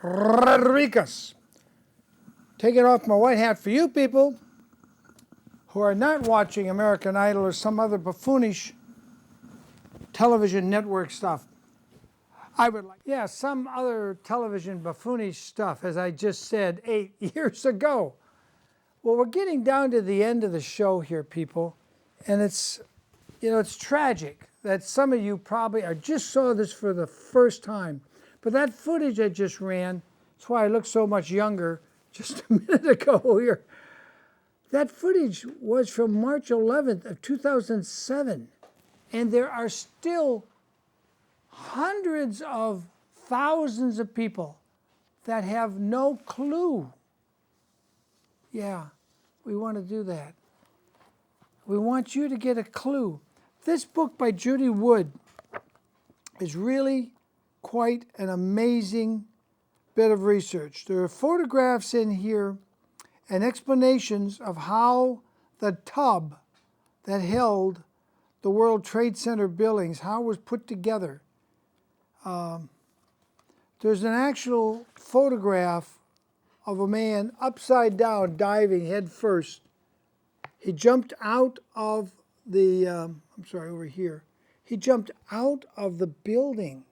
Rodriguez. Taking off my white hat for you people who are not watching American Idol or some other buffoonish television network stuff. I would like, some other television buffoonish stuff, as I just said 8 years ago. Well, we're getting down to the end of the show here, people, and it's tragic that some of you probably just saw this for the first time. But that footage I just ran, that's why I look so much younger just a minute ago here. That footage was from March 11th of 2007, and there are still hundreds of thousands of people that have no clue. Yeah, we want to do that. We want you to get a clue. This book by Judy Wood is really quite an amazing bit of research. There are photographs in here and explanations of how the tub that held the World Trade Center buildings, how it was put together. There's an actual photograph of a man upside down diving head first. He jumped out of the, over here. He jumped out of the building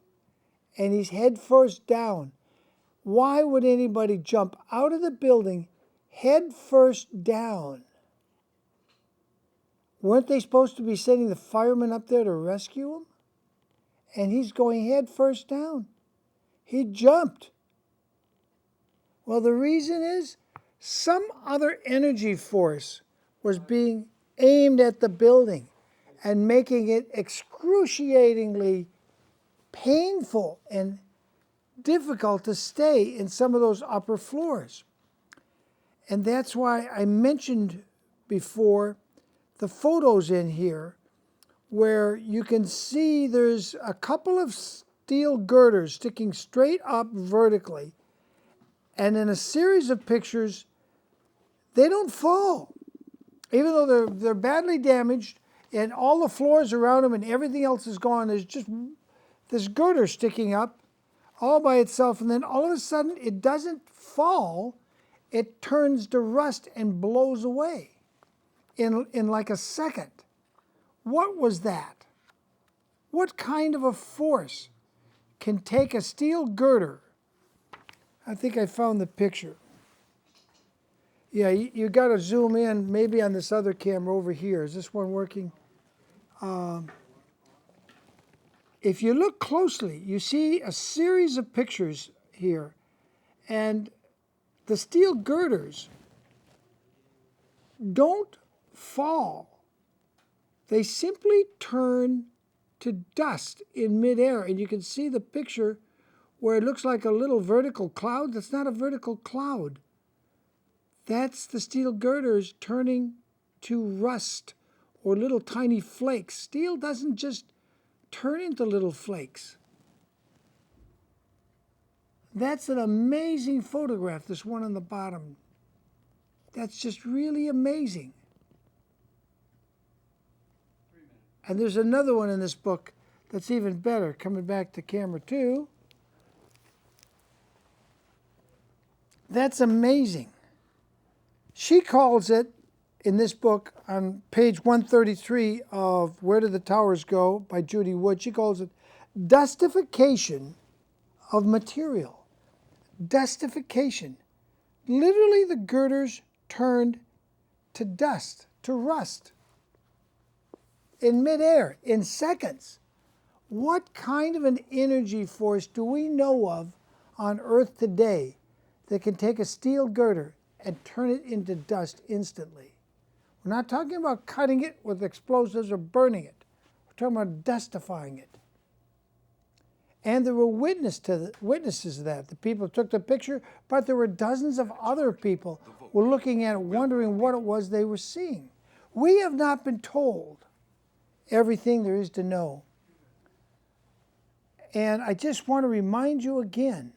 and he's head first down. Why would anybody jump out of the building head first down? Weren't they supposed to be sending the firemen up there to rescue him? And he's going head first down. He jumped. Well, the reason is some other energy force was being aimed at the building and making it excruciatingly painful and difficult to stay in some of those upper floors. And that's why I mentioned before the photos in here where you can see there's a couple of steel girders sticking straight up vertically. And in a series of pictures, they don't fall. Even though they're badly damaged and all the floors around them and everything else is gone, there's just this girder sticking up all by itself. And then all of a sudden, it doesn't fall. It turns to rust and blows away in like a second. What was that? What kind of a force can take a steel girder? I think I found the picture. Yeah, you got to zoom in maybe on this other camera over here. Is this one working? If you look closely, you see a series of pictures here. And the steel girders don't fall. They simply turn to dust in midair. And you can see the picture where it looks like a little vertical cloud. That's not a vertical cloud. That's the steel girders turning to rust or little tiny flakes. Steel doesn't just turn into little flakes. That's an amazing photograph, this one on the bottom. That's just really amazing. And there's another one in this book that's even better, coming back to camera 2. That's amazing. She calls it, in this book, on page 133 of Where Did the Towers Go by Judy Wood, she calls it dustification of material. Dustification. Literally, the girders turned to dust, to rust, in midair, in seconds. What kind of an energy force do we know of on Earth today that can take a steel girder and turn it into dust instantly? We're not talking about cutting it with explosives or burning it. We're talking about dustifying it. And there were witnesses to that. The people who took the picture, but there were dozens of other people who were looking at it, wondering what it was they were seeing. We have not been told everything there is to know. And I just want to remind you again,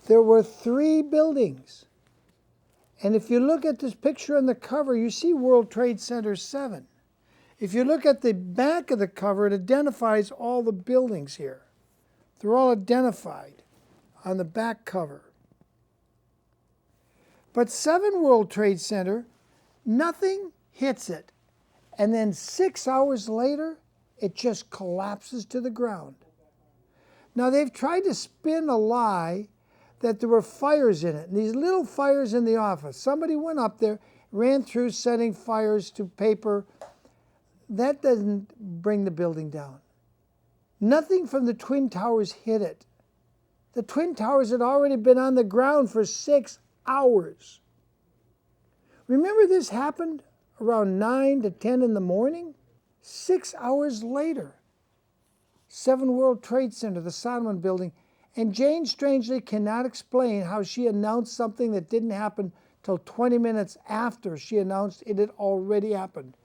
there were 3 buildings. And if you look at this picture on the cover, you see World Trade Center 7. If you look at the back of the cover, it identifies all the buildings here. They're all identified on the back cover. But 7 World Trade Center, nothing hits it. And then 6 hours later, it just collapses to the ground. Now, they've tried to spin a lie that there were fires in it. And these little fires in the office. Somebody went up there, ran through setting fires to paper. That doesn't bring the building down. Nothing from the Twin Towers hit it. The Twin Towers had already been on the ground for 6 hours. Remember this happened around 9 to 10 in the morning? 6 hours later, 7 World Trade Center, the Solomon Building, and Jane strangely cannot explain how she announced something that didn't happen till 20 minutes after she announced it had already happened.